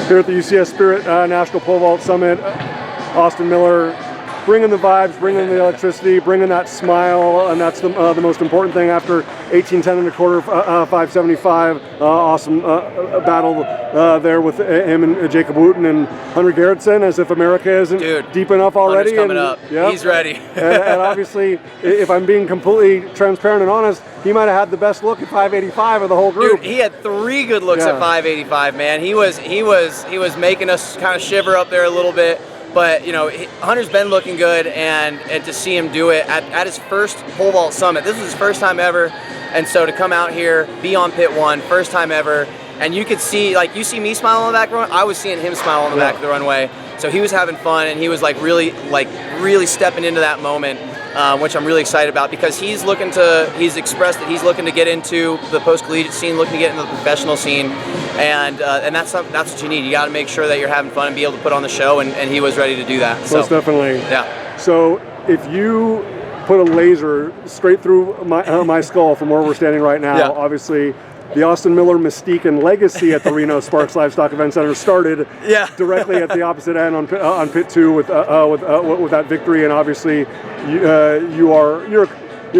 here at the UCS Spirit National Pole Vault Summit. Austin Miller bringing the vibes, bringing the electricity, bringing that smile, and that's the most important thing after 18:10 and a quarter, 575. Awesome battle there with him and Jacob Wooten and Hunter Garretson, as if America isn't deep enough already. Hunter's coming up. Yep. He's ready. And obviously, if I'm being completely transparent and honest, he might have had the best look at 585 of the whole group. Dude, he had 3 good looks at 585, man. He was making us kind of shiver up there a little bit. But, you know, Hunter's been looking good, and to see him do it at his first pole vault summit, this was his first time ever, and so to come out here, be on pit 1, first time ever, and you could see, like, you see me smile on the back of the runway, I was seeing him smile on the back of the runway, so he was having fun, and he was really stepping into that moment, which I'm really excited about, because he's expressed that he's looking to get into the post-collegiate scene, looking to get into the professional scene, and that's what you need. You got to make sure that you're having fun and be able to put on the show, and he was ready to do that. Most definitely. Yeah. So if you put a laser straight through my skull from where we're standing right now, obviously the Austin Miller mystique and legacy at the Reno-Sparks Livestock Events Center started directly at the opposite end on pit 2 with that victory, and obviously you're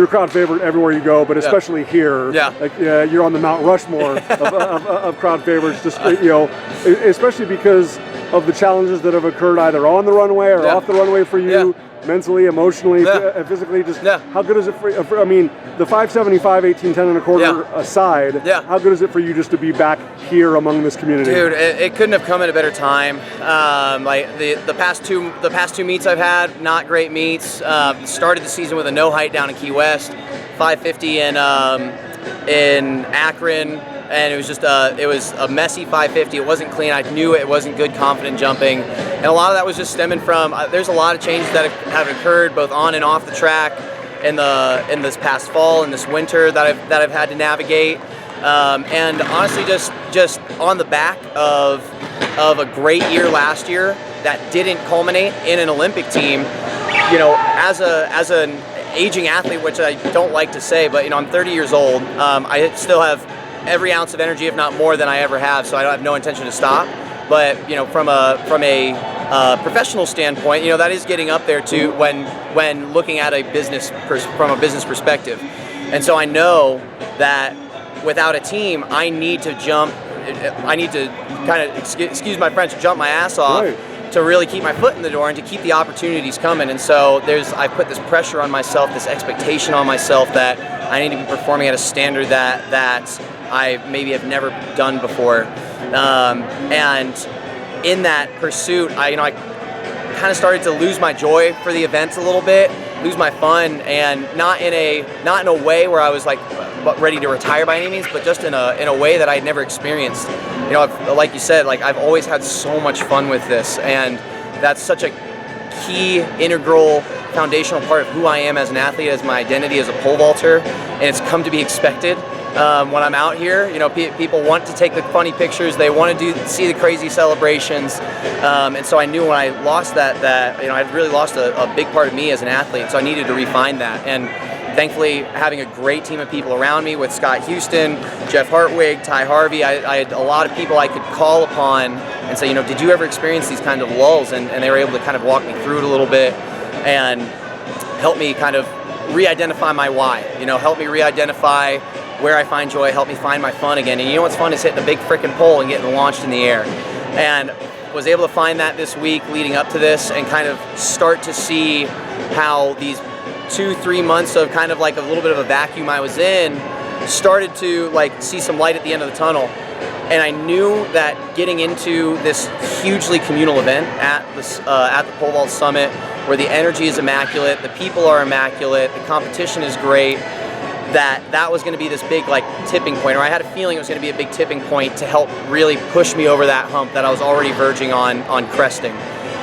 a crowd favorite everywhere you go, but especially here. You're on the Mount Rushmore of crowd favorites, just especially because of the challenges that have occurred either on the runway or off the runway for you. Mentally, emotionally, physically, just how good is it for I mean, the 575, 18:10 and a quarter aside, how good is it for you just to be back here among this community? Dude, it couldn't have come at a better time. Like the past two meets I've had, not great meets. Started the season with a no height down in Key West, 550 in Akron. And it was just it was a messy 550. It wasn't clean. I knew it wasn't good, confident jumping, and a lot of that was just stemming from. There's a lot of changes that have occurred both on and off the track in this past fall and this winter that I've had to navigate, and honestly, just on the back of a great year last year that didn't culminate in an Olympic team. You know, as an aging athlete, which I don't like to say, but I'm 30 years old. I still have every ounce of energy, if not more than I ever have, so I have no intention to stop. But from a professional standpoint, that is getting up there too when looking at from a business perspective. And so I know that without a team, I need to kind of, excuse my French, jump my ass off to really keep my foot in the door and to keep the opportunities coming. And so I put this pressure on myself, this expectation on myself that I need to be performing at a standard that I maybe have never done before, and in that pursuit, I kind of started to lose my joy for the events a little bit, lose my fun, and not in a way where I was like ready to retire by any means, but just in a way that I'd never experienced. Like you said, I've always had so much fun with this, and that's such a key, integral, foundational part of who I am as an athlete, as my identity as a pole vaulter, and it's come to be expected. When I'm out here, people want to take the funny pictures. They want to see the crazy celebrations, and so I knew when I lost that I'd really lost a big part of me as an athlete. So I needed to refine that, and thankfully having a great team of people around me with Scott Houston, Jeff Hartwig, Ty Harvey, I had a lot of people I could call upon and say, did you ever experience these kind of lulls? And they were able to kind of walk me through it a little bit and help me kind of re-identify my why. Help me re-identify where I find joy, help me find my fun again. And what's fun is hitting a big frickin' pole and getting launched in the air. And was able to find that this week leading up to this and kind of start to see how these 2-3 months of kind of like a little bit of a vacuum I was in started to see some light at the end of the tunnel. And I knew that getting into this hugely communal event at the Pole Vault Summit, where the energy is immaculate, the people are immaculate, the competition is great, that was going to be this big tipping point, or I had a feeling it was going to be a big tipping point to help really push me over that hump that I was already verging on cresting.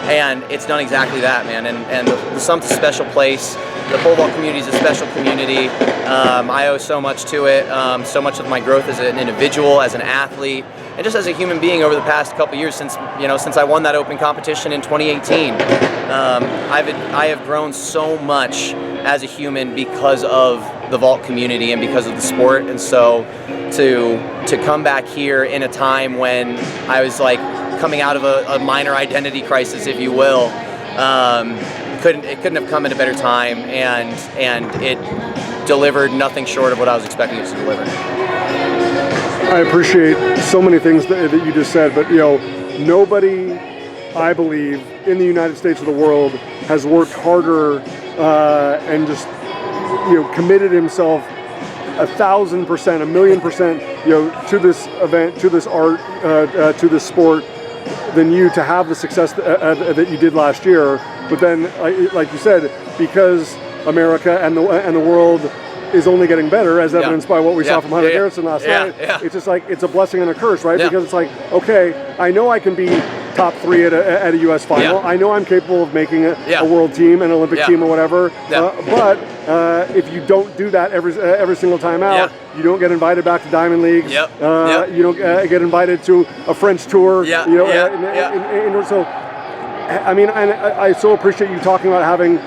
And it's done exactly that, man. And the Summit's a special place. The pole vault community is a special community. I owe so much to it. So much of my growth as an individual, as an athlete, and just as a human being over the past couple years since I won that open competition in 2018. I have grown so much as a human because of the vault community and because of the sport. And so to come back here in a time when I was coming out of a minor identity crisis, if you will. It couldn't have come at a better time, and it delivered nothing short of what I was expecting it to deliver. I appreciate so many things that you just said, but nobody, I believe, in the United States or the world has worked harder and just committed himself 1,000%, 1,000,000%, to this event, to this art, to this sport than you, to have the success that you did last year. But then, like you said, because America and the world is only getting better, as evidenced by what we saw from Hunter Garretson last night. It's just like, it's a blessing and a curse, right? Because it's like, okay, I know I can be top 3 at a U.S. final. I know I'm capable of making a world team, an Olympic team, or whatever. But if you don't do that every single time out, you don't get invited back to Diamond Leagues. You don't get invited to a French tour. So, I mean, I so appreciate you talking about having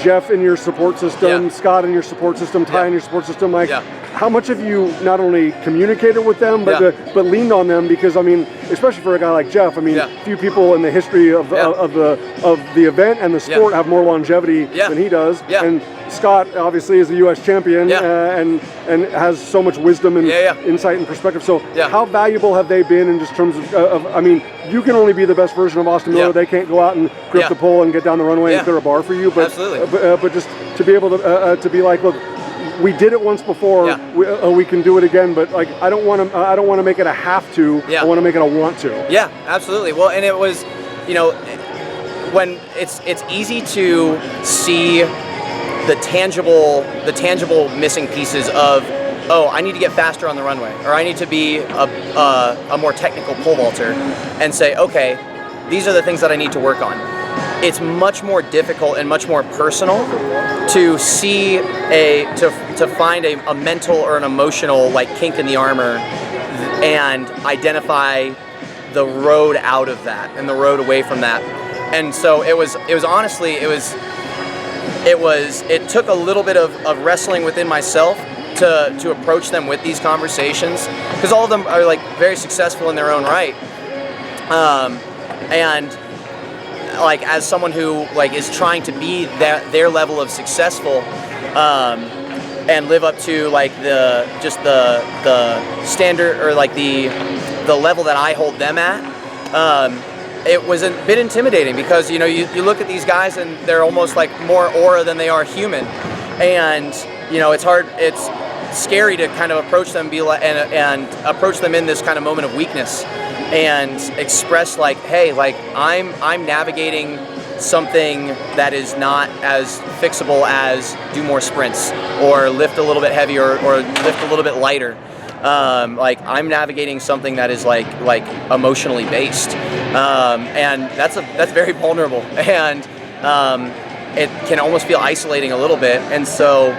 Jeff in your support system, Scott in your support system, Ty in your support system. Like, how much have you not only communicated with them, but leaned on them? Because I mean, especially for a guy like Jeff, I mean, few people in the history of the event and the sport have more longevity than he does. And Scott obviously is a U.S. champion and has so much wisdom and insight and perspective. So how valuable have they been in just terms of I mean, you can only be the best version of Austin Miller. They can't go out and grip the pole and get down the runway and clear a bar for you. But but just to be able to be like, look, we did it once before. We can do it again. But like, I don't want to make it a have to. I want to make it a want to. Yeah, absolutely. Well, and it was, when it's easy to see the tangible missing pieces of, oh, I need to get faster on the runway, or I need to be a more technical pole vaulter, and say, okay, these are the things that I need to work on. It's much more difficult and much more personal to see to find a mental or an emotional kink in the armor and identify the road out of that and the road away from that. And so it took a little bit of wrestling within myself to approach them with these conversations, because all of them are very successful in their own right. And as someone who is trying to be their level of successful, and live up to the standard, or the level that I hold them at, it was a bit intimidating, because you look at these guys and they're almost more aura than they are human, and it's scary to kind of approach them and approach them in this kind of moment of weakness and express hey, I'm navigating something that is not as fixable as do more sprints or lift a little bit heavier or lift a little bit lighter. I'm navigating something that is emotionally based, and that's very vulnerable, and it can almost feel isolating a little bit. And so,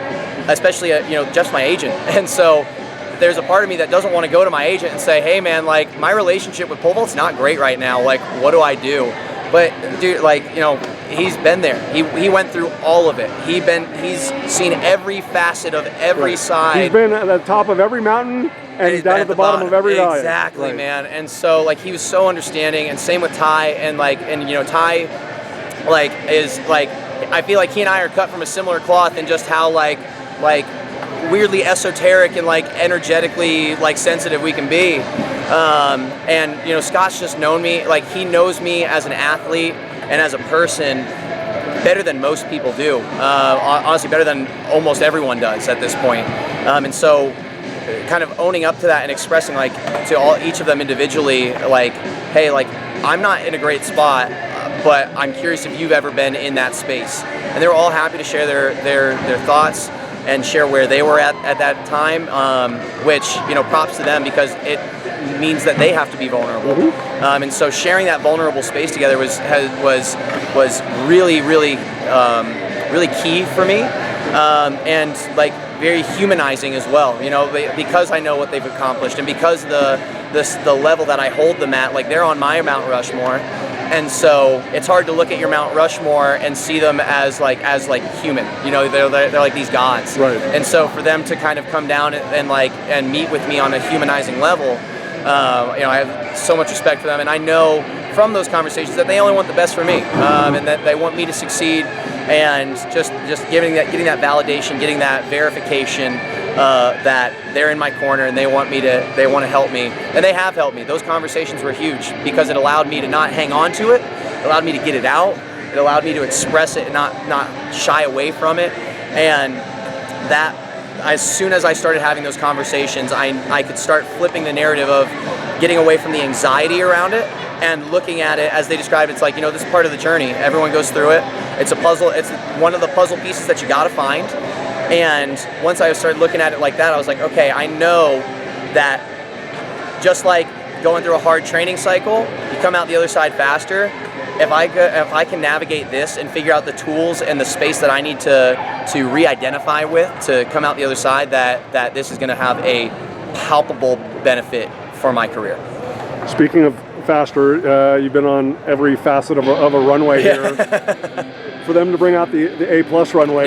especially Jeff's my agent, and so there's a part of me that doesn't want to go to my agent and say, hey man, my relationship with pole vault's not great right now, what do I do? But dude, he's been there. He went through all of it. He's seen every facet of every side. He's been at the top of every mountain and down at the bottom of every valley. Exactly, man. And so he was so understanding, and same with Ty, and Ty is I feel like he and I are cut from a similar cloth in just how weirdly esoteric and energetically sensitive we can be. And Scott's just known me, he knows me as an athlete and as a person better than most people do. Honestly, better than almost everyone does at this point. And so kind of owning up to that and expressing to each of them individually, hey, I'm not in a great spot, but I'm curious if you've ever been in that space. And they were all happy to share their thoughts and share where they were at that time, which props to them, because it means that they have to be vulnerable. And so sharing that vulnerable space together was really key for me, and very humanizing as well. Because I know what they've accomplished, and because the level that I hold them at, they're on my Mount Rushmore. And so it's hard to look at your Mount Rushmore and see them as human. They're these gods. Right. And so for them to kind of come down and meet with me on a humanizing level, I have so much respect for them, and I know from those conversations that they only want the best for me, and that they want me to succeed, and just getting that validation, getting that verification that they're in my corner and they want to help me, and they have helped me. Those conversations were huge because it allowed me to not hang on to it. It allowed me to get it out. It allowed me to express it and not shy away from it. And that, as soon as I started having those conversations, I could start flipping the narrative of getting away from the anxiety around it and looking at it as they described. It's like, this is part of the journey. Everyone goes through it. It's a puzzle. It's one of the puzzle pieces that you got to find. And once I started looking at it like that, I was like, okay, I know that just like going through a hard training cycle, you come out the other side faster. If I can navigate this and figure out the tools and the space that I need to re-identify with to come out the other side, that this is going to have a palpable benefit for my career. Speaking of faster, you've been on every facet of a runway here. For them to bring out the A+ runway,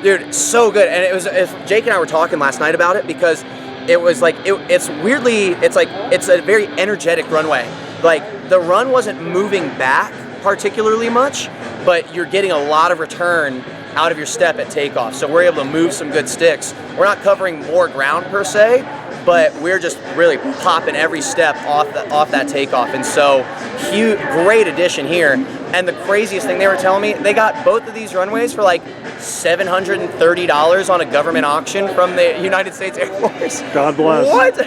dude, so good. And it was Jake and I were talking last night about it because it was like it's a very energetic runway. Like, the run wasn't moving back particularly much, but you're getting a lot of return out of your step at takeoff. So we're able to move some good sticks. We're not covering more ground per se, but we're just really popping every step off that takeoff. And so, great addition here. And the craziest thing, they were telling me, they got both of these runways for like $730 on a government auction from the United States Air Force. God bless. What?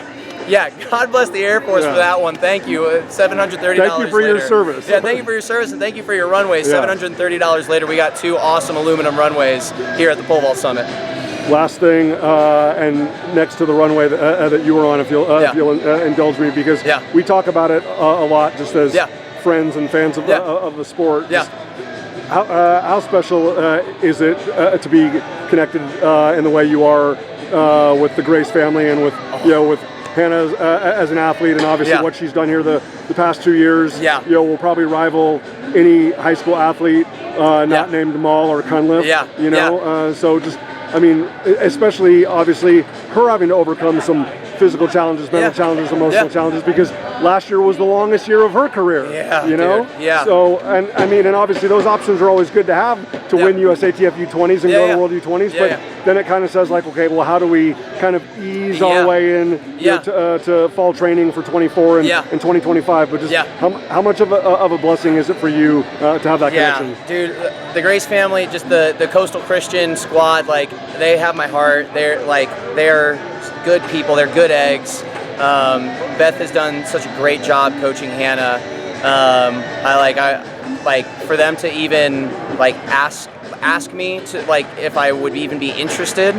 Yeah, God bless the Air Force for that one. Thank you. $730 Thank you for later. your service. Yeah, thank you for your service, and thank you for your runways. $730 later, we got 2 awesome aluminum runways here at the Pole Vault Summit. Last thing, and next to the runway that you were on, if you'll indulge me, because we talk about it a lot just as friends and fans of the sport. Yeah. How special is it to be connected in the way you are with the Grace family and with with Hannah as an athlete, and obviously what she's done here the past 2 years, will probably rival any high school athlete not named Mall or Cunliffe. So just, I mean, especially obviously her having to overcome some physical challenges, mental challenges, emotional challenges, because last year was the longest year of her career. So, and I mean, and obviously those options are always good to have to win USATF U20s and go to World U20s, but then it kind of says like, okay, well, how do we kind of ease our way in to fall training for 24 and 2025? But just how much of a blessing is it for you to have that connection? Dude, the Grace family, just the Coastal Christian squad, like, they have my heart. They're good people. They're good eggs. Beth has done such a great job coaching Hannah. I like for them to even like ask me to like if I would even be interested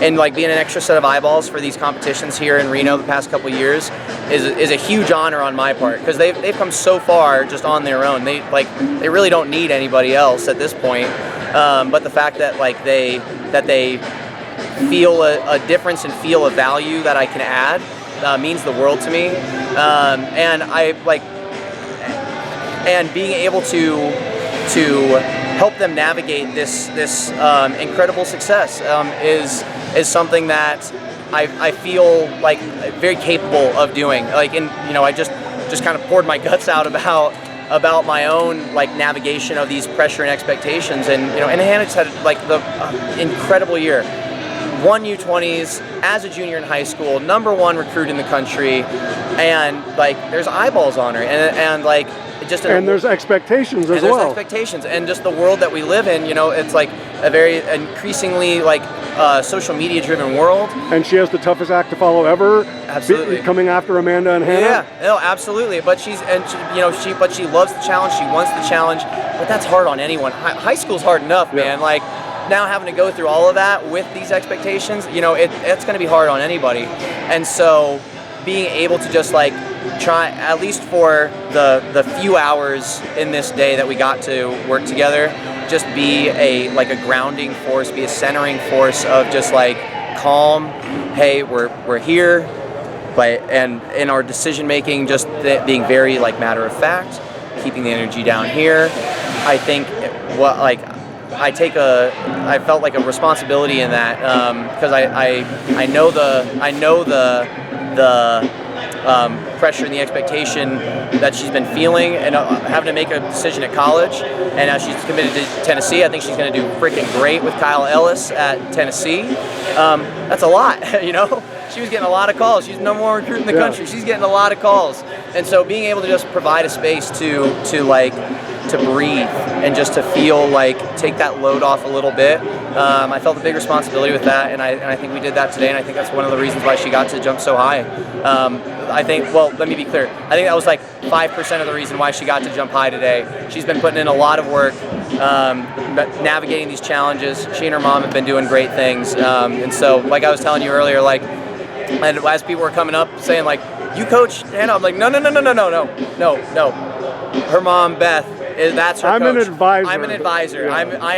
in like being an extra set of eyeballs for these competitions here in Reno the past couple years is a huge honor on my part, because they've come so far just on their own. They really don't need anybody else at this point. But the fact that like they feel a difference and feel a value that I can add means the world to me. And being able to help them navigate this incredible success is something that I feel like very capable of doing. Like, I just kind of poured my guts out about my own like navigation of these pressure and expectations, and Hannah just had like the incredible year. Won U20s as a junior in high school, #1 recruit in the country, and like there's eyeballs on her, and like just there's expectations as well. There's expectations, and just the world that we live in, it's like a very increasingly like social media driven world. And she has the toughest act to follow ever. Absolutely. Coming after Amanda and Hannah. Yeah, no, absolutely. But she loves the challenge. She wants the challenge, but that's hard on anyone. High school's hard enough, man. Like, now having to go through all of that with these expectations, it's going to be hard on anybody. And so being able to just like try, at least for the few hours in this day that we got to work together, just be a grounding force, be a centering force of just like calm. Hey, we're here, and in our decision making, just being very like matter of fact, keeping the energy down here. I think I felt like a responsibility in that, because I know pressure and the expectation that she's been feeling, and having to make a decision at college. And now she's committed to Tennessee. I think she's going to do freaking great with Kyle Ellis at Tennessee. That's a lot, you know. She was getting a lot of calls. She's the number one recruit in the country. She's getting a lot of calls. And so being able to just provide a space to breathe and just to feel like take that load off a little bit. I felt a big responsibility with that, and I think we did that today, and I think that's one of the reasons why she got to jump so high. I think, well, let me be clear. I think that was like 5% of the reason why she got to jump high today. She's been putting in a lot of work, navigating these challenges. She and her mom have been doing great things. And so, like I was telling you earlier, like, and as people were coming up saying like, you coach Hannah, I'm like, no. Her mom, Beth, that's her coach. I'm an advisor. I'm an advisor. Yeah. I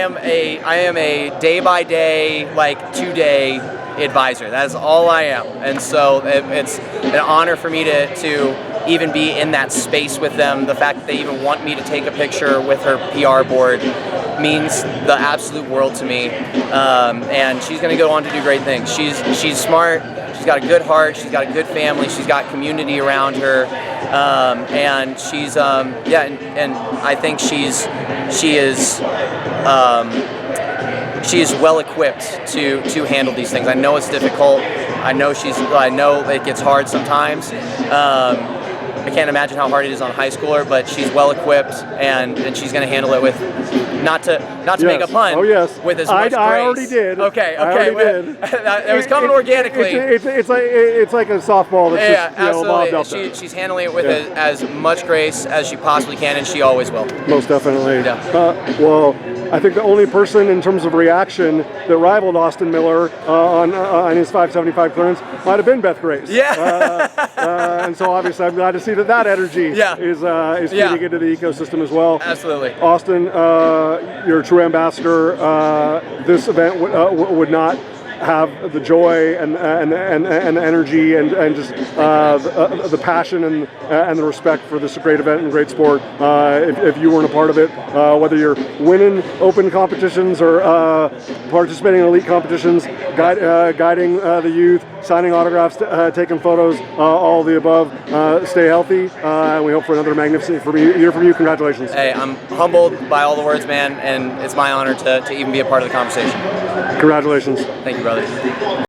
am a day by day, like 2-day advisor. That's all I am. And so it's an honor for me to even be in that space with them. The fact that they even want me to take a picture with her PR board means the absolute world to me. And she's going to go on to do great things. She's smart. She's got a good heart. She's got a good family. She's got community around her, and she's and I think she is well equipped to handle these things. I know it's difficult. I know it gets hard sometimes. I can't imagine how hard it is on a high schooler, but she's well equipped, and she's going to handle it with not to make a pun. Oh yes. With as much grace. I already did. Okay. I already did. It was coming organically. It's like a softball that's just lobbed up there. She's handling it with as much grace as she possibly can, and she always will. Most definitely. Yeah. Well, I think the only person in terms of reaction that rivaled Austin Miller on his 575 clearance might have been Beth Grace. Yeah. And so obviously I'm glad to see that energy is feeding into the ecosystem as well. Absolutely. Austin, you're a true ambassador. This event would not have the joy and the energy and just the passion and the respect for this great event and great sport if you weren't a part of it, whether you're winning open competitions or participating in elite competitions, guiding the youth, signing autographs, taking photos, all of the above. Stay healthy, and we hope for another magnificent year from you. Congratulations. Hey, I'm humbled by all the words, man, and it's my honor to even be a part of the conversation. Congratulations. Thank you, brother.